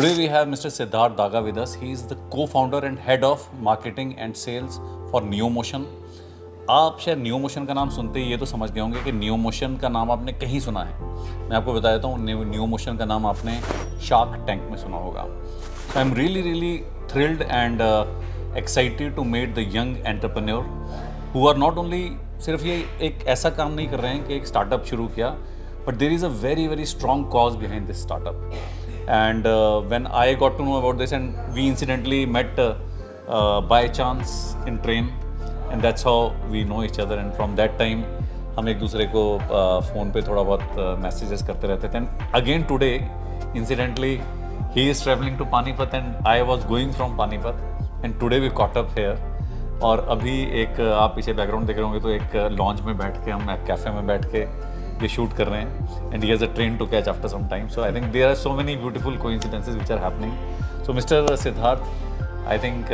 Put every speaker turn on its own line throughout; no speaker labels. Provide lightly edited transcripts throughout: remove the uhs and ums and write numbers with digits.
Today we have Mr. Siddharth Daga with us. He is the co-founder and head of marketing and sales for NeoMotion. आप शायद NeoMotion का नाम सुनते ही ये तो समझ गए होंगे कि NeoMotion का नाम आपने कहीं सुना है. मैं आपको बता देता हूँ NeoMotion का नाम आपने शार्क टैंक में सुना होगा. So I'm really thrilled and excited to meet the young entrepreneur who are not only सिर्फ ये एक ऐसा काम नहीं कर रहे हैं कि एक स्टार्टअप शुरू किया, but there is a very strong cause behind this startup. And when I got to know about this, and we incidentally met by chance in train, and that's how we know each other. And from that time हम एक दूसरे को phone पे थोड़ा बहुत messages करते रहते थे. And again today, incidentally, he is traveling to Panipat and I was going from Panipat, and today we caught up here. और अभी एक आप पीछे बैकग्राउंड देख रहे होंगे तो एक लॉन्च में बैठ के हम कैफ़े में बैठ के ये शूट कर रहे हैं. And he has a train to catch after some time. So I think there are so many beautiful coincidences which are happening. So mister Siddharth, I think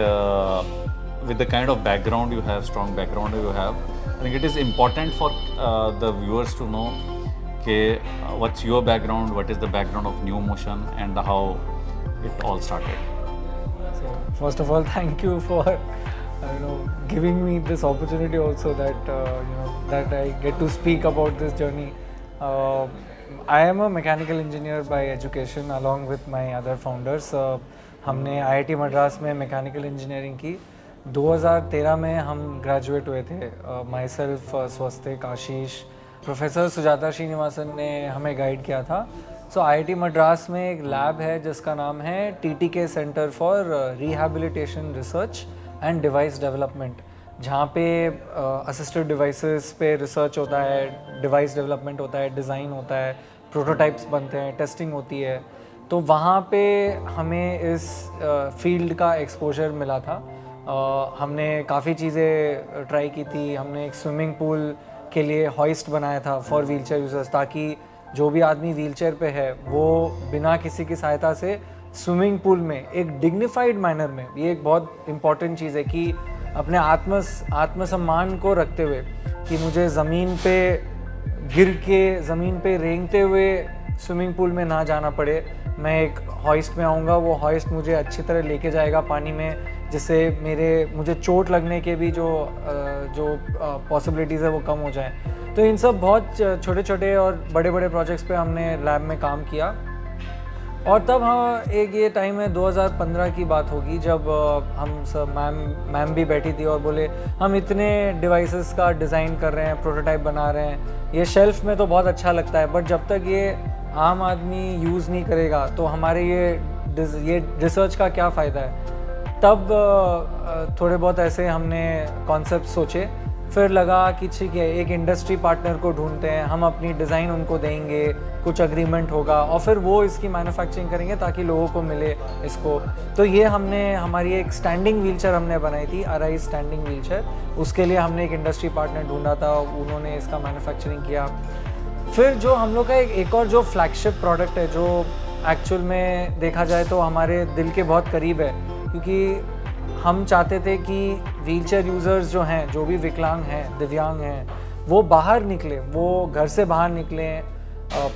with the kind of background you have, strong background you have, I think it is important for the viewers to know what's your background, what is the background of NeoMotion, and how it all started.
So first of all, thank you for giving me this opportunity also, that that I get to speak about this journey. I am a mechanical engineer by education along with my other founders. हमने IIT Madras में mechanical engineering की. 2013 में हम graduate हुए थे. My self, Swastik, Ashish, professor Sujata Srinivasan ने हमें guide किया था. सो IIT मद्रास में एक लैब है जिसका नाम है TTK centre for rehabilitation research and device development, जहाँ पे असिस्टेड डिवाइसेस पे रिसर्च होता है, डिवाइस डेवलपमेंट होता है, डिज़ाइन होता है, प्रोटोटाइप्स बनते हैं, टेस्टिंग होती है. तो वहाँ पे हमें इस फील्ड का एक्सपोजर मिला था. हमने काफ़ी चीज़ें ट्राई की थी. हमने एक स्विमिंग पूल के लिए हॉइस्ट बनाया था फॉर व्हीलचेयर यूजर्स, ताकि जो भी आदमी व्हीलचेयर पे है वो बिना किसी की सहायता से स्विमिंग पूल में एक डिग्निफाइड मैनर में, ये एक बहुत इम्पॉर्टेंट चीज़ है कि अपने आत्मसम्मान को रखते हुए कि मुझे ज़मीन पे गिर के, ज़मीन पे रेंगते हुए स्विमिंग पूल में ना जाना पड़े. मैं एक हॉइस्ट में आऊँगा, वो हॉइस्ट मुझे अच्छी तरह लेके जाएगा पानी में, जिससे मुझे चोट लगने के भी जो पॉसिबिलिटीज़ है वो कम हो जाए. तो इन सब बहुत छोटे छोटे और बड़े बड़े प्रोजेक्ट्स पे हमने लैब में काम किया. और तब एक ये टाइम है 2015 की बात होगी, जब हम सब मैम भी बैठी थी और बोले हम इतने डिवाइसेस का डिज़ाइन कर रहे हैं, प्रोटोटाइप बना रहे हैं, ये शेल्फ में तो बहुत अच्छा लगता है, बट जब तक ये आम आदमी यूज़ नहीं करेगा तो हमारे ये रिसर्च का क्या फ़ायदा है. तब थोड़े बहुत ऐसे हमने कॉन्सेप्ट सोचे. फिर लगा कि ठीक है, एक इंडस्ट्री पार्टनर को ढूंढते हैं, हम अपनी डिज़ाइन उनको देंगे, कुछ अग्रीमेंट होगा और फिर वो इसकी मैन्युफैक्चरिंग करेंगे ताकि लोगों को मिले इसको. तो ये हमारी एक स्टैंडिंग व्हीलचेयर हमने बनाई थी, अराइज स्टैंडिंग व्हीलचेयर. उसके लिए हमने एक इंडस्ट्री पार्टनर ढूंढा था, उन्होंने इसका मैन्युफैक्चरिंग किया. फिर जो हम लोग का एक और जो फ्लैगशिप प्रोडक्ट है, जो एक्चुअल में देखा जाए तो हमारे दिल के बहुत करीब है, क्योंकि हम चाहते थे कि व्हीलचेयर यूज़र्स जो हैं, जो भी विकलांग हैं, दिव्यांग हैं, वो बाहर निकलें, वो घर से बाहर निकलें,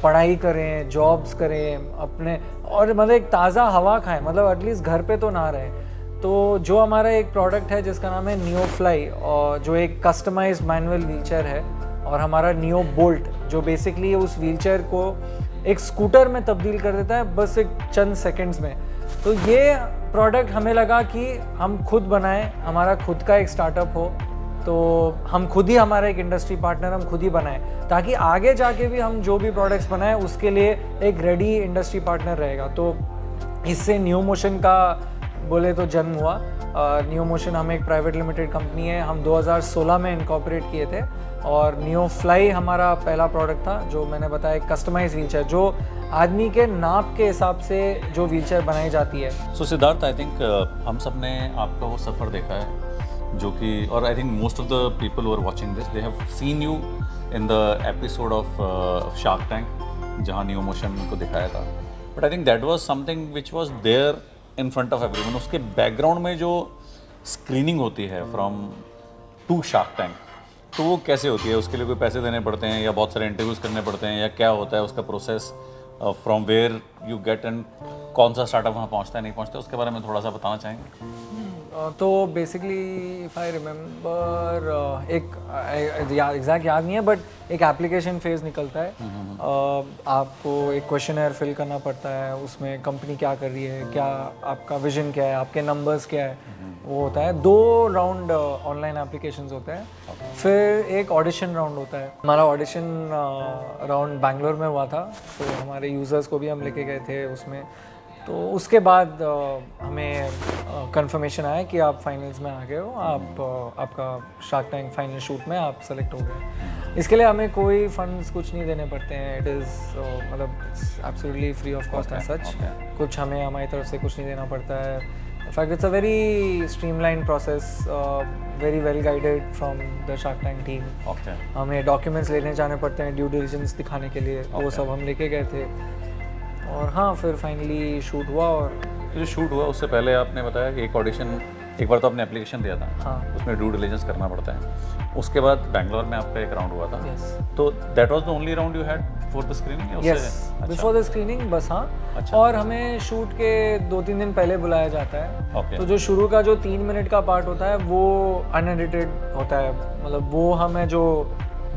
पढ़ाई करें, जॉब्स करें अपने, और मतलब एक ताज़ा हवा खाएं, मतलब एटलीस्ट घर पे तो ना रहें. तो जो हमारा एक प्रोडक्ट है जिसका नाम है नियोफ्लाई, और जो एक कस्टमाइज्ड मैनुअल व्हीलचेयर है, और हमारा नियो बोल्ट जो बेसिकली उस व्हीलचेयर को एक स्कूटर में तब्दील कर देता है बस एक चंद सेकंड्स में. तो ये प्रोडक्ट हमें लगा कि हम खुद बनाएं, हमारा खुद का एक स्टार्टअप हो, तो हम खुद ही, हमारा एक इंडस्ट्री पार्टनर हम खुद ही बनाएं, ताकि आगे जाके भी हम जो भी प्रोडक्ट्स बनाएं उसके लिए एक रेडी इंडस्ट्री पार्टनर रहेगा. तो इससे NeoMotion का बोले तो जन्म हुआ. NeoMotion हम एक प्राइवेट लिमिटेड कंपनी है. हम 2016 में इनकॉर्पोरेट किए थे, और नियोफ्लाई हमारा पहला प्रोडक्ट था, जो मैंने बताया कस्टमाइज व्हीलचेयर, जो आदमी के नाप के हिसाब से जो व्हीलचेयर बनाई जाती है.
सो सिद्धार्थ, आई थिंक हम सब ने आपका वो सफ़र देखा है, जो कि, और I think most of the people who are watching this, they have seen you in the episode of Shark Tank, जहाँ NeoMotion को दिखाया था. But I think that was something which was there in front of everyone. उसके background में जो screening होती है from to shark tank, तो वो कैसे होती है? उसके लिए कोई पैसे देने पड़ते हैं, या बहुत सारे इंटरव्यूज़ करने पड़ते हैं, या क्या होता है उसका process? From where you get एंड कौन सा स्टार्टअप वहाँ पहुँचता है नहीं पहुँचता, उसके बारे में थोड़ा सा बताना चाहेंगे?
तो बेसिकली इफ़ आई रिमेंबर एक एग्जैक्ट याद नहीं है, बट एक एप्लीकेशन फेज निकलता है। आपको एक क्वेश्चनर फिल करना पड़ता है, उसमें कंपनी क्या कर रही है, क्या आपका विजन क्या है, आपके नंबर्स क्या है, वो होता है। 2 राउंड ऑनलाइन एप्लीकेशंस होते हैं, फिर एक ऑडिशन राउंड होता है। हमारा ऑडिशन राउंड बैंगलोर में हुआ था, तो हमारे यूज़र्स को भी हम लेके गए थे उसमें। तो उसके बाद हमें कंफर्मेशन आया कि आप फाइनल्स में आ गए हो, आपका शार्क टैंक फाइनल शूट में आप सेलेक्ट हो गए। इसके लिए हमें कोई फंड्स कुछ नहीं देने पड़ते हैं। इट इज़ मतलब it's absolutely free of cost as such. कुछ हमें हमारी तरफ से कुछ नहीं देना पड़ता है। In fact it's a very streamline process, very well guided from the shark tank team. हमें डॉक्यूमेंट्स लेने जाने पड़ते हैं ड्यू डिलिजेंस दिखाने के लिए, वो सब हम लेके गए थे। और हाँ, फिर फाइनली शूट हुआ। और
जो शूट हुआ उससे पहले आपने बताया कि एक ऑडिशन, एक बार तो आपने एप्लीकेशन दिया था,
हाँ,
उसमें ड्यू डिलिजेंस करना पड़ता है। उसके बाद बैंगलोर में आपका एक राउंड हुआ था।
yes,
तो that was the only round you had for the screening?
yes, before the screening बस। हाँ,
अच्छा।
और हमें शूट के 2-3 दिन पहले बुलाया जाता है।
Okay.
तो जो शुरू का जो 3 मिनट का पार्ट होता है वो अनएडिटेड होता है। मतलब वो हमें जो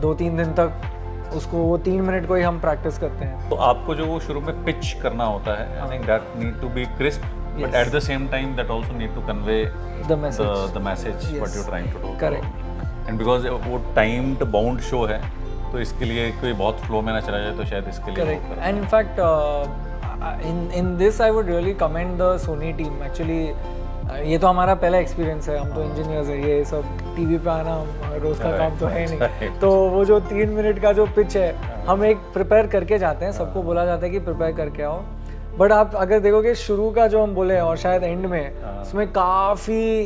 2-3 दिन तक उसको वो 3 मिनट को ही हम प्रैक्टिस करते हैं।
तो आपको जो वो शुरू में पिच करना होता है, I think that need to be crisp, but at the same time that also need to convey
the message,
the message what you trying to do.
Correct.
And because वो टाइम्ड बाउंड शो है, तो इसके लिए कोई बहुत flow में ना चला जाए, तो शायद इसके लिए
correct. And in fact in this I would really commend the Sony team. Actually ये तो हमारा पहला एक्सपीरियंस है, हम तो इंजीनियर्स हैं, ये सब टीवी पे आना रोज़ का काम तो है नहीं। तो वो जो 3 मिनट का जो पिच है, हम एक प्रिपेयर करके जाते हैं, सबको बोला जाता है कि प्रिपेयर करके आओ। बट आप अगर देखोगे शुरू का जो हम बोले और शायद एंड में, उसमें काफ़ी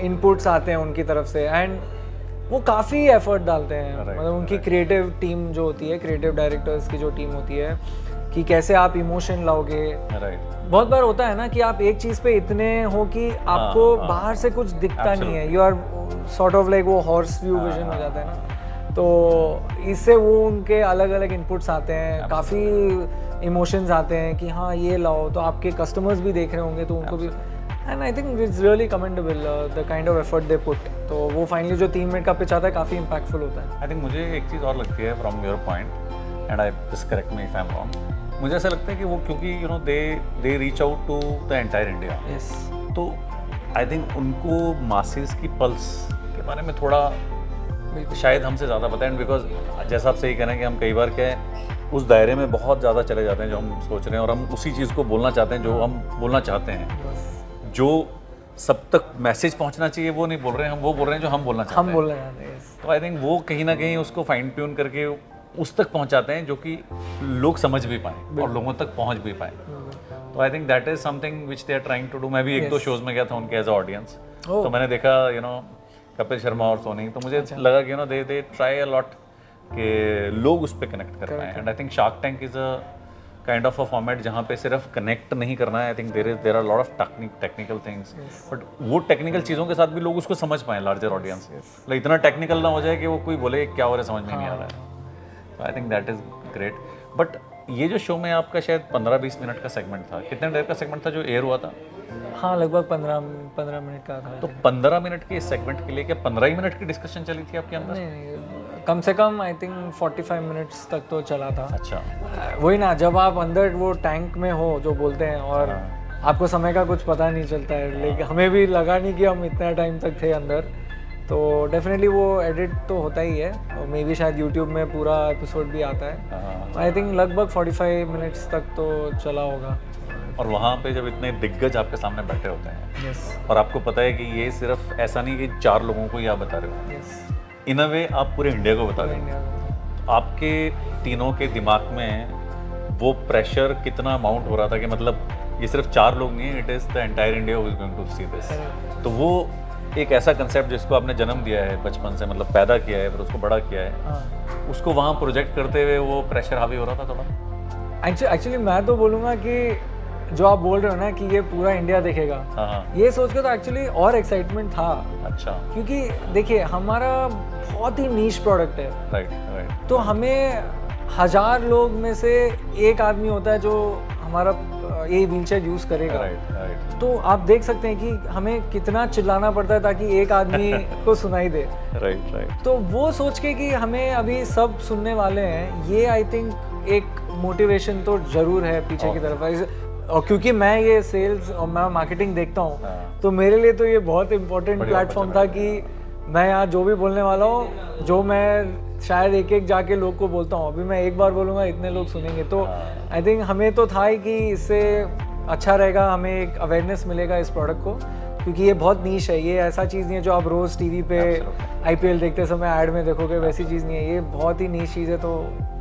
इनपुट्स आते हैं उनकी तरफ से, एंड वो काफ़ी एफर्ट डालते हैं। मतलब उनकी क्रिएटिव टीम जो होती है, क्रिएटिव डायरेक्टर्स की जो टीम होती है, कि कैसे आप इमोशन लाओगे। बहुत बार होता है ना कि आप एक चीज़ पे इतने हो कि आपको बाहर से कुछ दिखता नहीं है, you are sort of like वो हॉर्स व्यू विजन हो जाता है ना। तो इससे वो उनके अलग अलग इनपुट्स आते हैं, काफ़ी इमोशंस आते हैं कि हाँ ये लाओ, तो आपके कस्टमर्स भी देख रहे होंगे तो उनको भी। And I think it's really commendable the kind of effort they put. तो वो फाइनली जो 3 मिनट का पिच आता है काफ़ी इम्पैक्टफुल होता है।
आई थिंक मुझे एक चीज़ और लगती है from your point, and I just correct me if I am wrong, मुझे ऐसा लगता है कि वो क्योंकि you know they reach out to the entire India, तो आई थिंक उनको मासेस की पल्स के बारे में थोड़ा शायद हमसे ज़्यादा पता है। बिकॉज जैसा आप सही कह रहे हैं कि हम कई बार क्या है उस दायरे में बहुत ज़्यादा चले जाते हैं जो हम सोच रहे हैं, और हम उसी चीज़ को बोलना चाहते हैं जो हम बोलना चाहते हैं। जो सब तक मैसेज पहुंचना चाहिए वो नहीं बोल रहे हैं, हम वो बोल रहे हैं जो हम बोलना चाहते हैं।
हम बोलना चाहते हैं।
तो आई थिंक वो कहीं ना कहीं उसको फाइन ट्यून करके उस तक पहुंचाते हैं जो कि लोग समझ भी पाएँ और लोगों तक पहुंच भी पाएँ। तो I think that is something which they are trying to do. मैं भी 1-2 शोज में गया था उनके एज अ ऑडियंस, तो मैंने देखा यू नो कपिल शर्मा और सोनी, तो मुझे लगा कि you know they try a lot कि लोग उस पर कनेक्ट कर पाएँ। And I think Shark Tank is a kind of a format जहाँ पे सिर्फ कनेक्ट नहीं करना है। I think there are lot of technical things, but वो टेक्निकल चीज़ों के साथ भी लोग उसको समझ पाएँ, लार्जर ऑडियंस। मतलब इतना टेक्निकल ना हो जाए कि वो कोई बोले क्या हो रहा है समझ में नहीं आ रहा है। तो I think that is great. But ये जो शो में आपका शायद 15-20 मिनट का सेगमेंट था, कितने देर का सेगमेंट था जो एयर हुआ था?
हाँ, लगभग 15 मिनट का था।
तो 15 मिनट के इस सेगमेंट के लिए क्या 15 ही मिनट की डिस्कशन चली थी आपके अंदर?
नहीं, कम से कम आई थिंक 45 मिनट्स तक तो चला था।
अच्छा,
वही ना, जब आप अंदर वो टैंक में हो जो बोलते हैं, और आपको समय का कुछ पता नहीं चलता है। लेकिन हमें भी लगा नहीं कि हम इतना टाइम तक थे अंदर। तो डेफिनेटली वो एडिट तो होता ही है, और मे बी शायद यूट्यूब में पूरा एपिसोड भी आता है। आई थिंक लगभग 45 मिनट्स तक तो चला होगा।
और वहाँ पे जब इतने दिग्गज आपके सामने बैठे होते हैं, और आपको पता है कि ये सिर्फ ऐसा नहीं कि 4 लोगों को ही आप बता रहे हो, इन अ वे आप पूरे इंडिया को बता रहे हो। आपके तीनों के दिमाग में वो प्रेशर कितना अमाउंट हो रहा था कि मतलब ये सिर्फ 4 लोग नहीं है, it is the entire India who is going to see this. तो वो एक ऐसा कंसेप्ट जिसको आपने जन्म दिया है बचपन से, मतलब पैदा किया है, फिर उसको बड़ा किया है, उसको वहाँ प्रोजेक्ट करते हुए वो प्रेशर हावी हो रहा था थोड़ा?
एक्चुअली मैं तो बोलूँगा कि जो आप बोल रहे हो ना कि ये पूरा इंडिया देखेगा, ये सोच के तो एक्चुअली और एक्साइटमेंट था।
अच्छा,
क्योंकि देखिए हमारा बहुत ही नीश प्रोडक्ट है।
राइट।
तो 1000 लोग में से एक आदमी होता है जो हमारा ये व्हीलचेयर यूज़ करेगा।
राइट
तो आप देख सकते हैं कि हमें कितना चिल्लाना पड़ता है ताकि एक आदमी को सुनाई दे।
राइट
तो वो सोच के कि हमें अभी सब सुनने वाले हैं, ये आई थिंक एक मोटिवेशन तो ज़रूर है पीछे की तरफ। और क्योंकि मैं ये सेल्स और मैं मार्केटिंग देखता हूँ, तो मेरे लिए तो ये बहुत इम्पोर्टेंट प्लेटफॉर्म था कि मैं यहाँ जो भी बोलने वाला हूँ, जो मैं शायद एक एक जाके लोग को बोलता हूँ, अभी मैं एक बार बोलूँगा इतने लोग सुनेंगे। तो आई थिंक हमें तो था ही कि इससे अच्छा रहेगा, हमें एक अवेयरनेस मिलेगा इस प्रोडक्ट को, क्योंकि ये बहुत नीश है। ये ऐसा चीज़ नहीं है जो आप रोज़ टीवी पे IPL देखते समय ऐड में देखोगे, वैसी चीज़ नहीं है। ये बहुत ही नीश चीज़ है, तो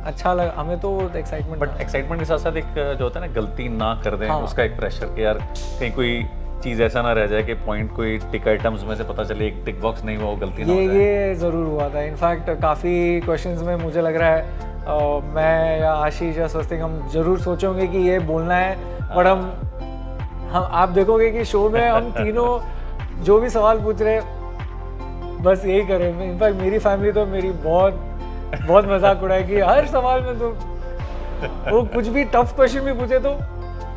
अच्छा लगा हमें तो एक्साइटमेंट।
बट एक्साइटमेंट के साथ साथ एक जो होता है ना, गलती ना कर दें, उसका एक प्रेशर कि यार कहीं कोई चीज़ ऐसा ना रह जाए कि पॉइंट कोई टिक आइटम्स में से पता चले एक टिक बॉक्स नहीं हुआ, वो गलती ना हो जाए।
ये ज़रूर हुआ था। इनफैक्ट काफ़ी क्वेश्चंस में मुझे लग रहा है मैं या आशीष या स्वस्तिक हम जरूर सोचेंगे कि ये बोलना है, बट हम आप देखोगे कि शो में हम तीनों जो भी सवाल पूछ रहे बस यही करें। इनफैक्ट मेरी फैमिली तो मेरी बहुत मजाक उड़ाए कि हर सवाल में तो वो कुछ भी टफ क्वेश्चन भी पूछे तो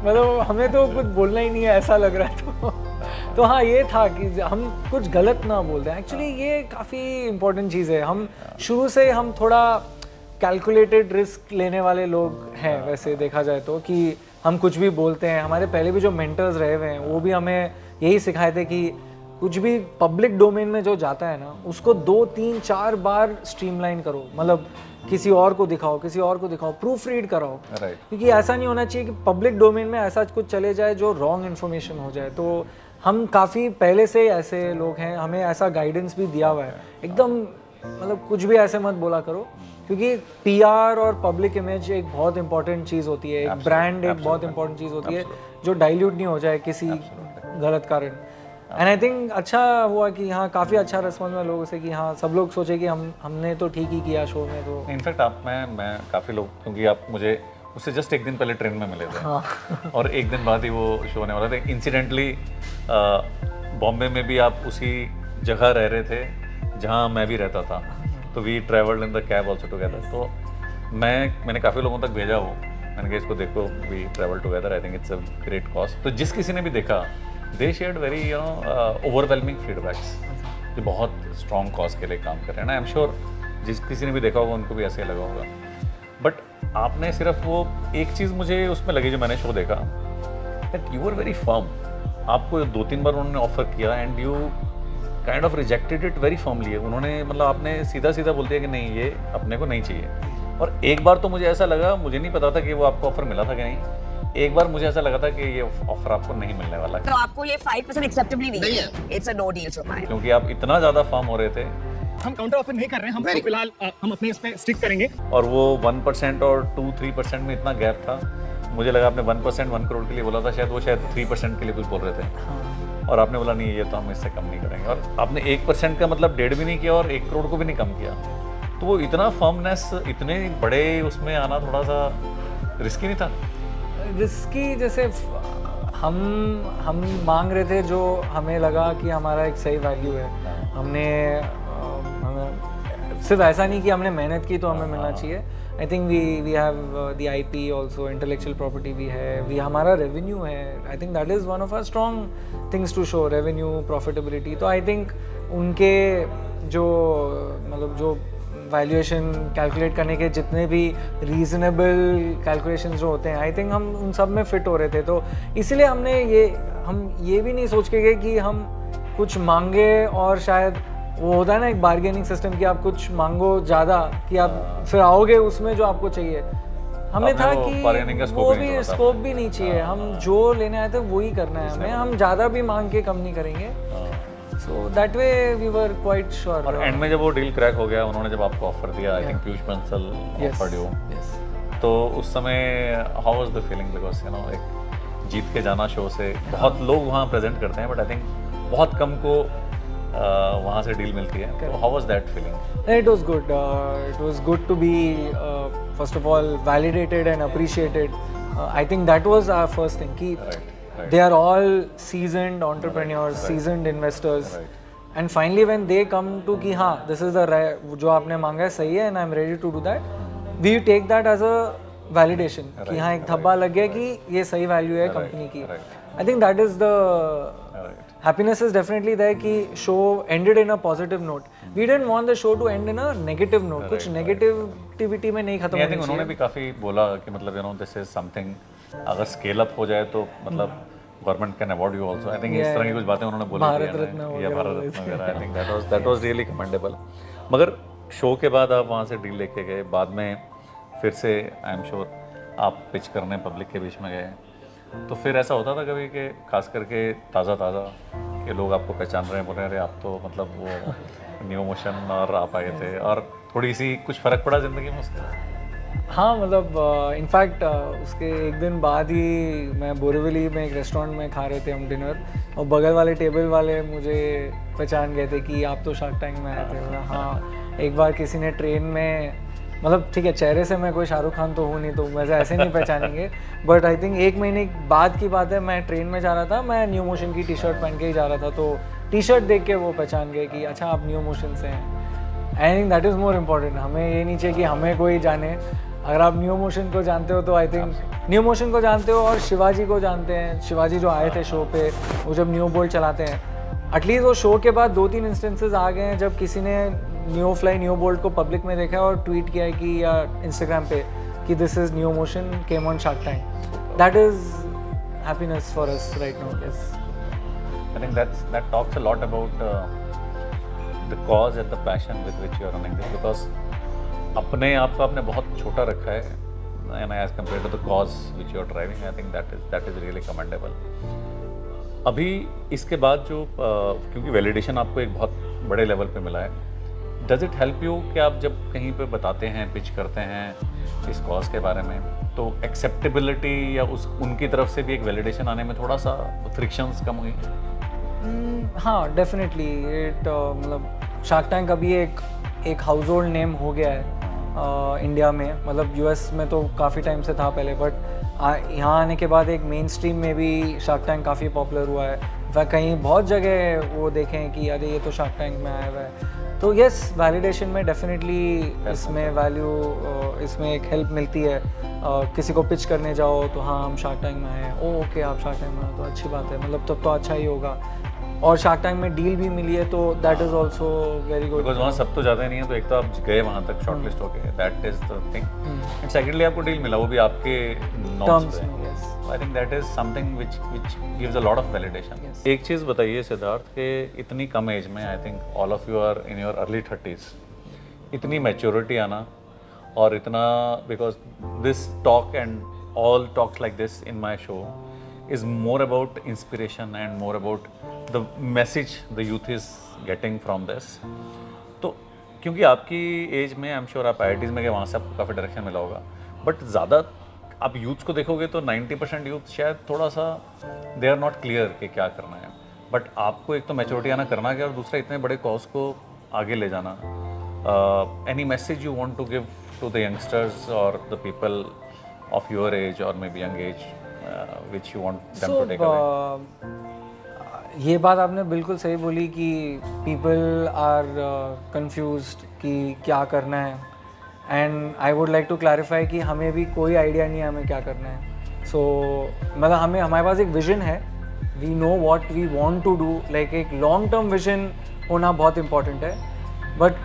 मतलब हमें तो कुछ बोलना ही नहीं है ऐसा लग रहा है। तो हाँ, ये था कि हम कुछ गलत ना बोल दें। एक्चुअली ये काफ़ी इम्पोर्टेंट चीज़ है। हम शुरू से हम थोड़ा कैलकुलेटेड रिस्क लेने वाले लोग हैं, वैसे देखा जाए तो, कि हम कुछ भी बोलते हैं। हमारे पहले भी जो मेंटर्स रहे हुए हैं वो भी हमें यही सिखाए थे कि कुछ भी पब्लिक डोमेन में जो जाता है ना, उसको 2, 3, 4 बार स्ट्रीमलाइन करो। मतलब किसी और को दिखाओ, प्रूफ रीड कराओ। क्योंकि ऐसा नहीं होना चाहिए कि पब्लिक डोमेन में ऐसा कुछ चले जाए जो रॉन्ग इन्फॉर्मेशन हो जाए। तो हम काफ़ी पहले से ऐसे लोग हैं, हमें ऐसा गाइडेंस भी दिया हुआ है एकदम। मतलब कुछ भी ऐसे मत बोला करो, क्योंकि PR और पब्लिक इमेज एक बहुत इंपॉर्टेंट चीज़ होती है, एक ब्रांड एक बहुत इंपॉर्टेंट चीज़ होती है जो डाइल्यूट नहीं हो जाए किसी गलत कारण। एंड आई थिंक अच्छा हुआ कि हाँ, काफ़ी अच्छा रिस्पॉन्स मिला लोगों से कि हाँ, सब लोग सोचे कि हमने तो ठीक ही किया शो में। तो
इनफैक्ट मैं काफ़ी लोग, क्योंकि आप मुझे उससे जस्ट एक दिन पहले ट्रेन में मिले थे और एक दिन बाद ही वो शो होने वाला था। इंसिडेंटली बॉम्बे में भी आप उसी जगह रह रहे थे जहाँ मैं भी रहता था, तो we travelled in the cab also together. तो मैंने काफ़ी लोगों तक भेजा वो, मैंने कहा इसको देखो, we travel together, I think it's a great cause. तो जिस किसी ने भी देखा, they shared very overwhelming feedbacks जो बहुत स्ट्रॉन्ग कॉज के लिए काम कर रहे हैं ना। आई एम श्योर जिस किसी ने भी देखा होगा उनको भी ऐसे लगा होगा। बट आपने सिर्फ वो एक चीज़ मुझे उसमें लगी जो मैंने शो देखा, that you are very firm. आपको 2-3 बार उन्होंने ऑफर किया and you kind of rejected it very firmly. उन्होंने मतलब आपने सीधा बोल दिया कि नहीं, ये अपने को नहीं चाहिए। और एक बार तो मुझे ऐसा लगा, मुझे नहीं पता था कि वो आपको ऑफर मिला था कि नहीं, एक बार मुझे ऐसा लगा था कि ये ऑफर आपको नहीं मिलने वाला।
तो आपको ये 5% एक्सेप्टेबल नहीं है। It's a no deal from my.
क्योंकि आप इतना ज़्यादा फर्म हो रहे थे।
हम काउंटर ऑफर नहीं कर रहे हैं, हम फिलहाल हम अपने इस पे स्टिक करेंगे।
और वो 1% और 2-3% में इतना गैप था। मुझे लगा आपने 1% 1 करोड़ के लिए बोला था, शायद 3% के लिए कुछ बोल रहे थे। और आपने बोला नहीं, ये तो हम इससे कम नहीं करेंगे। और आपने 1% का मतलब 1.5 भी नहीं किया और 1 करोड़ को भी नहीं कम किया। तो वो इतना फर्मनेस, इतने बड़े उसमें आना थोड़ा सा रिस्की नहीं था?
रिस्की जैसे हम मांग रहे थे जो हमें लगा कि हमारा एक सही वैल्यू है। हमने सिर्फ ऐसा नहीं कि हमने मेहनत की तो हमें मिलना चाहिए। I think we have the IP also, intellectual property भी है, हमारा रेवेन्यू है। I think that is one of our strong things to show, revenue, profitability. तो आई थिंक उनके जो मतलब जो वैल्यूएशन कैलकुलेट करने के जितने भी रीजनेबल कैलकुलेशंस जो होते हैं, आई थिंक हम उन सब में फिट हो रहे थे। तो इसलिए हम ये भी नहीं सोच के गए कि हम कुछ मांगे और शायद वो होता है ना एक बार्गेनिंग सिस्टम कि आप कुछ मांगो ज़्यादा कि आप फिर आओगे उसमें जो आपको चाहिए। हमें था कि वो भी स्कोप भी नहीं चाहिए। हम जो लेने आए थे वही करना है हमें, हम ज़्यादा भी मांग के कम नहीं करेंगे। So that way we were quite sure.
और एंड में जब वो डील क्रैक हो गया, उन्होंने जब आपको ऑफर दिया, I think Piyush Bansal offered you, तो उस समय how was the feeling? Because you know एक जीत के जाना शो से, बहुत लोग वहाँ प्रेजेंट करते हैं बट आई थिंक बहुत कम को वहाँ से डील मिलती है। तो how was that feeling?
It was good to be first of all validated and appreciated. I think that was our first thing कि they are all seasoned entrepreneurs, seasoned investors, and finally when they come to कि हाँ this is the जो आपने मांगा है सही है and I'm ready to do that, we take that as a validation कि हाँ एक धब्बा लग गया कि ये सही वैल्यू है कंपनी की. आई think that is the happiness is definitely there कि show ended in a positive note. We didn't want the show to end in a negative note. कुछ negativity में नहीं खत्म
आई
होनी
थिंक उन्होंने भी काफ़ी बोला कि मतलब दिस इज समथिंग अगर स्केल अप हो जाए तो मतलब government can award you also. I think इस तरह की कुछ बातें उन्होंने बोली
भारत रत्न
या भारत रत्न वगैरह. आई think that was really commendable. मगर शो के बाद आप वहाँ से डील लेके गए, बाद में फिर से आई एम श्योर आप पिच करने पब्लिक के बीच में गए, तो फिर ऐसा होता था कभी कि खास करके ताज़ा कि लोग आपको पहचान रहे हैं, बोल रहे हैं अरे आप तो मतलब वो न्यू मोशन और आप आए थे, और थोड़ी सी कुछ फ़र्क पड़ा ज़िंदगी में उसका?
हाँ मतलब इनफैक्ट उसके एक दिन बाद ही मैं बोरीवली में एक रेस्टोरेंट में खा रहे थे हम डिनर, और बगल वाले टेबल वाले मुझे पहचान गए थे कि आप तो शार्क टैंक में आए थे. हाँ एक बार किसी ने ट्रेन में, मतलब ठीक है चेहरे से मैं कोई शाहरुख खान तो हूँ नहीं, तो वैसे ऐसे नहीं पहचानेंगे, बट आई थिंक एक महीने बाद की बात है, मैं ट्रेन में जा रहा था, मैं न्यू मोशन की टी शर्ट पहन के ही जा रहा था, तो टी शर्ट देख के वो पहचान गए कि अच्छा आप न्यू मोशन से हैं. आई think that is more important. हमें ये नहीं चाहिए कि हमें कोई जाने. अगर आप न्यू मोशन को जानते हो तो आई थिंक न्यू मोशन को जानते हो, और शिवाजी को जानते हैं. शिवाजी जो आए थे शो पे, वो जब न्यू बोल्ट चलाते हैं, एटलीस्ट वो शो के बाद 2-3 इंस्टेंसेस आ गए हैं जब किसी ने न्यू फ्लाई न्यू बोल्ट को पब्लिक में देखा है और ट्वीट किया है कि या इंस्टाग्राम पे कि this is new motion came on Shark Tank. That is happiness for us right now. Yes,
I think that talks a lot about the cause and the passion with which you are running this, because अपने आप को आपने बहुत छोटा रखा है and as compare to the cause which you are driving. I think that is really commendable. अभी इसके बाद जो क्योंकि वैलिडेशन आपको एक बहुत बड़े लेवल पे मिला है, डज इट हेल्प यू कि आप जब कहीं पे बताते हैं, पिच करते हैं इस कॉज के बारे में, तो एक्सेप्टेबिलिटी या उनकी तरफ से भी एक वैलिडेशन आने में थोड़ा सा फ्रिक्शंस कम हुई?
हाँ डेफिनेटली. इट मतलब शार्क टैंक अभी एक हाउस होल्ड नेम हो गया है इंडिया में. मतलब यूएस में तो काफ़ी टाइम से था पहले, बट यहाँ आने के बाद एक मेन स्ट्रीम में भी शार्क टैंक काफ़ी पॉपुलर हुआ है. वह कहीं बहुत जगह वो देखें कि अरे ये तो शार्क टैंक में आया हुआ है. तो यस, वैलिडेशन में डेफिनेटली इसमें वैल्यू, इसमें एक हेल्प मिलती है. किसी को पिच करने जाओ तो हाँ हम शार्क टैंक में आए हैं, ओ ओके आप शार्क टैंक में आए तो अच्छी बात है, मतलब तब तो अच्छा ही होगा. और शार्क टैंक में डील भी मिली है तो that is also very good.
Because वहाँ सब तो जाते नहीं है, तो एक तो आप गए वहाँ तक शॉर्टलिस्ट हो गए, that is the thing. And secondly आपको डील मिला, वो भी आपके नॉर्म्स पे. I think that is something which gives a lot of validation. एक चीज़ बताइए सिद्धार्थ कि इतनी कम एज में, I think all of you are in your early 30s, इतनी मैच्योरिटी आना और इतना, because this talk and all talks like this in my show is more about inspiration and more about the message the youth is getting from this. तो क्योंकि आपकी as में I am sure आप IITs में गए, वहाँ से आपको काफ़ी डायरेक्शन मिला होगा, बट ज़्यादा आप यूथ्स को देखोगे तो 90% यूथ शायद थोड़ा सा दे आर नॉट क्लियर कि क्या करना है. बट आपको एक तो मैच्योरिटी आना करना क्या, और दूसरा इतने बड़े कॉज को आगे ले जाना. Any message you want to give to the youngsters और the people of your age or maybe young age which you want them to take away?
ये बात आपने बिल्कुल सही बोली कि people are confused कि क्या करना है, and I would like to clarify कि हमें भी कोई आइडिया नहीं है हमें क्या करना है. So मतलब हमारे पास एक विजन है, we know what we want to do, like एक long term विजन होना बहुत important है, but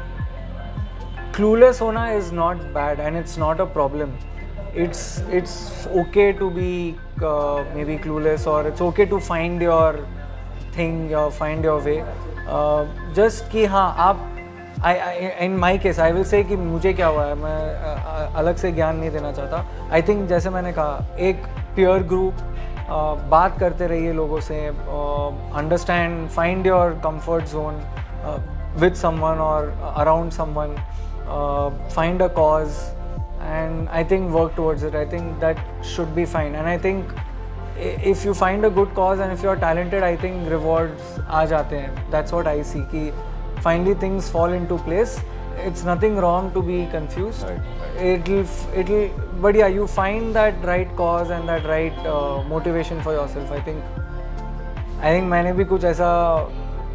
clueless होना is not bad and it's not a problem. It's okay to be maybe clueless, or it's okay to find your thing or find your way. Just कि हाँ आप in my case I will say कि मुझे क्या हुआ है, मैं अलग से ज्ञान नहीं देना चाहता. I think जैसे मैंने कहा, एक peer group, बात करते रहिए लोगों से, understand, find your comfort zone with someone or around someone, find a cause. And I think work towards it. I think that should be fine. And I think if you find a good cause and if you are talented, I think rewards aa jate hain. That's what I see. Ki finally things fall into place. It's nothing wrong to be confused. Right. It'll. But yeah, you find that right cause and that right motivation for yourself. I think मैंने भी कुछ ऐसा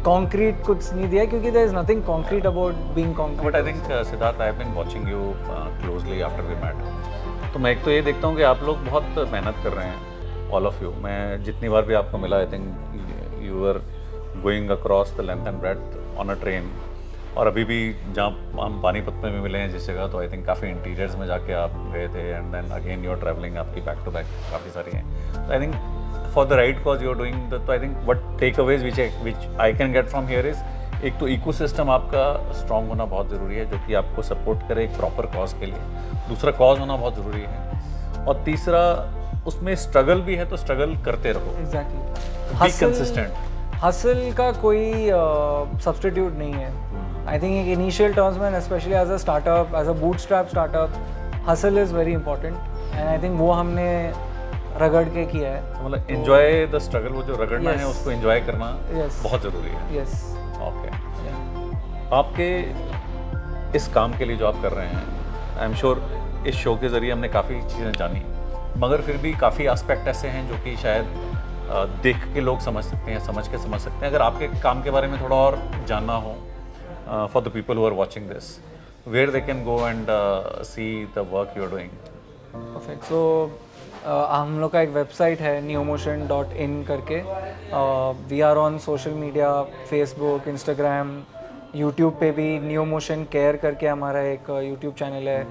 concrete कुछ नहीं दिया क्योंकि there is nothing concrete about being concrete.
But I think Siddharth, I have been watching you closely after we met. तो मैं एक तो ये देखता हूँ कि आप लोग बहुत मेहनत कर रहे हैं, ऑल ऑफ यू. मैं जितनी बार भी आपको मिला, I think you are going across the length and breadth on a train. और अभी भी जहाँ हम पानीपत में भी मिले हैं जिस जगह, तो आई थिंक काफ़ी इंटीरियर्स में जाके आप गए थे. And then again you are travelling, आपकी बैक टू बैक काफ़ी सारी हैं. तो I think for the right cause you are doing. तो I think what takeaways which I can get from here is, एक तो इकोसिस्टम आपका strong होना बहुत ज़रूरी है, जो कि आपको सपोर्ट करे एक प्रॉपर कॉज के लिए. दूसरा, कॉज होना बहुत ज़रूरी है. और तीसरा, उसमें स्ट्रगल भी है, तो स्ट्रगल करते रहो.
एग्जैक्टली.
Be consistent.
हसल का कोई सब्स्टिट्यूट नहीं है. आई थिंक एक इनिशियल टर्म्स में, specially as a startup, as a bootstrap startup, hustle is very important. And I think वो हमने रगड़ के किया है.
मतलब एंजॉय द स्ट्रगल, वो जो रगड़ना
Yes.
है उसको एंजॉय करना
Yes.
बहुत ज़रूरी है.
यस.
ओके. आपके इस काम के लिए जो आप कर रहे हैं, आई एम श्योर इस शो के ज़रिए हमने काफ़ी चीज़ें जानी, मगर फिर भी काफ़ी एस्पेक्ट ऐसे हैं जो कि शायद देख के लोग समझ सकते हैं, समझ के समझ सकते हैं. अगर आपके काम के बारे में थोड़ा और जानना हो, for the people who are watching this, where they can go and see the work you are doing.
Perfect. So हम लोग का एक वेबसाइट है neomotion.in करके. We are on social media, Facebook, Instagram, YouTube पे भी neomotion केयर करके हमारा एक यूट्यूब चैनल है.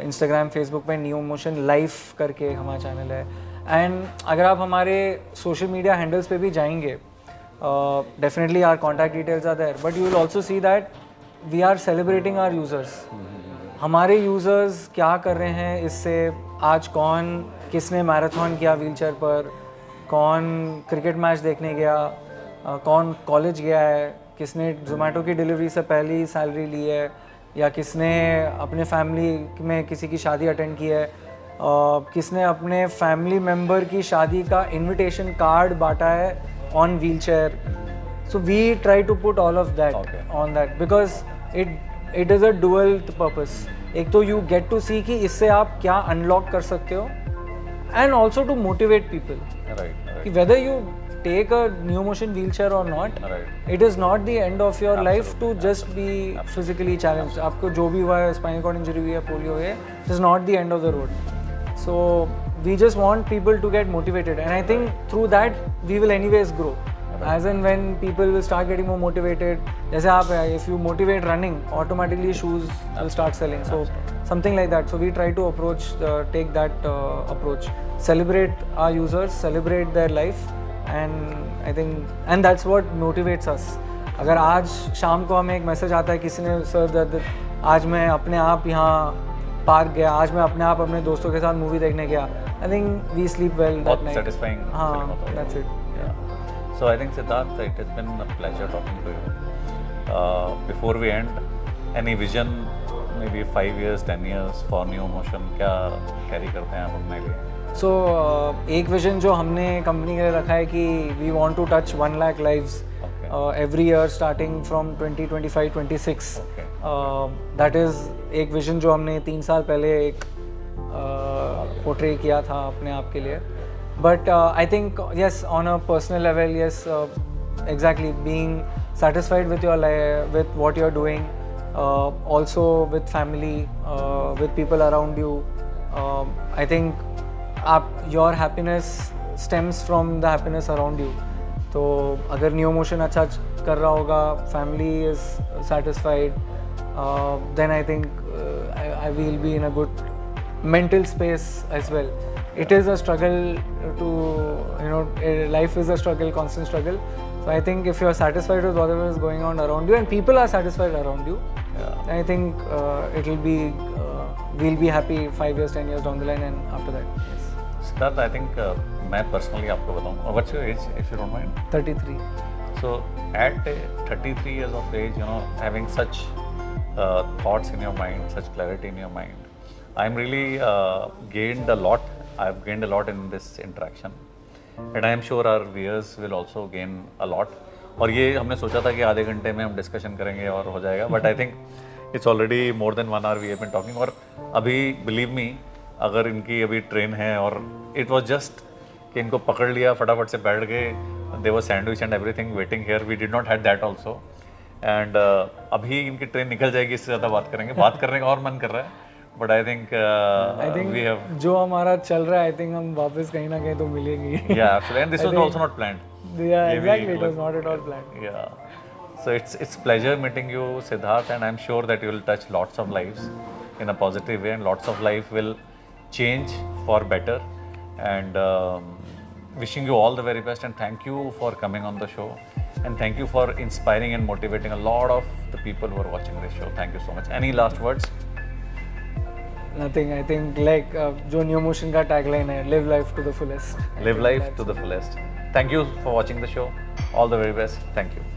इंस्टाग्राम, फेसबुक पे neomotion लाइफ करके हमारा चैनल है. एंड अगर आप हमारे सोशल मीडिया हैंडल्स पे भी जाएंगे, definitely our contact details are there, but you will also see that we are celebrating our users. हमारे यूज़र्स क्या कर रहे हैं इससे, आज कौन किसने मैराथन किया व्हीलचेयर पर, कौन क्रिकेट मैच देखने गया, कौन कॉलेज गया है, किसने जोमेटो की डिलीवरी से पहली सैलरी ली है, या किसने अपने फैमिली में किसी की शादी अटेंड की है, किसने अपने फैमिली मेम्बर की शादी का इनविटेशन कार्ड बांटा है on wheelchair. So we try to put all of that on that because it is a dual purpose. एक तो यू गेट टू सी कि इससे आप क्या अनलॉक कर सकते हो, and also to motivate people.
Right.
Whether you take a neomotion wheelchair or not, it is not the end of your life to just be physically challenged. आपको जो भी हुआ है, spinal cord injury हुई है, polio हुई है, it is not the end of the road. So we just want people to get motivated, and I think through that we will anyways grow. As and when people will start getting more motivated, जैसे आप if you motivate running, automatically shoes will start selling. So something like that. So we try to take that approach. Celebrate our users, celebrate their life, and that's what motivates us. अगर आज शाम को हमें एक message आता है किसी ने, सर आज मैं अपने आप यहाँ पार्क गया, आज मैं अपने आप अपने दोस्तों के साथ मूवी देखने गया, I think we sleep well that night.
Satisfying.
हाँ, that's it.
So I think Siddharth, it has been a pleasure talking to you. Before we end, any vision, maybe 5 years, 10 years for neomotion, क्या carry करते हैं आप अपने लिए?
So एक vision जो हमने कंपनी के लिए रखा है कि we want to touch 1 lakh lives every year starting from 2025-26. That is एक विजन जो हमने 3 साल पहले एक पोर्ट्रे किया था अपने आप के लिए. But I think yes, on a personal level, yes, exactly, being satisfied with your life, with what you're doing, also with family, with people around you. I think your happiness stems from the happiness around you. तो अगर neomotion अच्छा कर रहा होगा, family is satisfied, then I think I will be in a good mental space as well. It is a struggle to, life is a struggle, constant struggle. So I think if you are satisfied with whatever is going on around you and people are satisfied around you, then I think we'll be happy 5 years, 10 years down the line and after that. Yes.
Siddharth, I think मैं personally आपको बताऊँ, what's your age if you don't mind?
33.
So at 33 years of age, having such thoughts in your mind, such clarity in your mind, I'm really gained a lot. I've gained a lot in this interaction, and I am sure our viewers will also gain a lot. और ये हमने सोचा था कि आधे घंटे में हम डिस्कशन करेंगे और हो जाएगा, but I think it's already more than 1 hour we have been talking. और अभी बिलीव मी, अगर इनकी अभी ट्रेन है और इट वाज जस्ट कि इनको पकड़ लिया, फटाफट से बैठ गए, there was sandwich and everything waiting here. We did not had that also. And अभी इनकी ट्रेन निकल जाएगी, इससे ज़्यादा बात करेंगे. बात करने का और मन कर रहा है. But I think we have.
जो हमारा चल रहा है, I think हम वापस कहीं ना कहीं तो मिलेंगे.
Yeah, absolutely. And this was also not planned.
Yeah, exactly. It was not at all planned.
Yeah. So it's pleasure meeting you, Siddharth, and I'm sure that you will touch lots of lives in a positive way, and lots of life will change for better. And wishing you all the very best, and thank you for coming on the show, and thank you for inspiring and motivating a lot of the people who are watching this show. Thank you so much. Any last words?
Nothing. I think like जो New Motion का tagline है, live life to the fullest.
Live life to the fullest. Thank you for watching the show. All the very best. Thank you.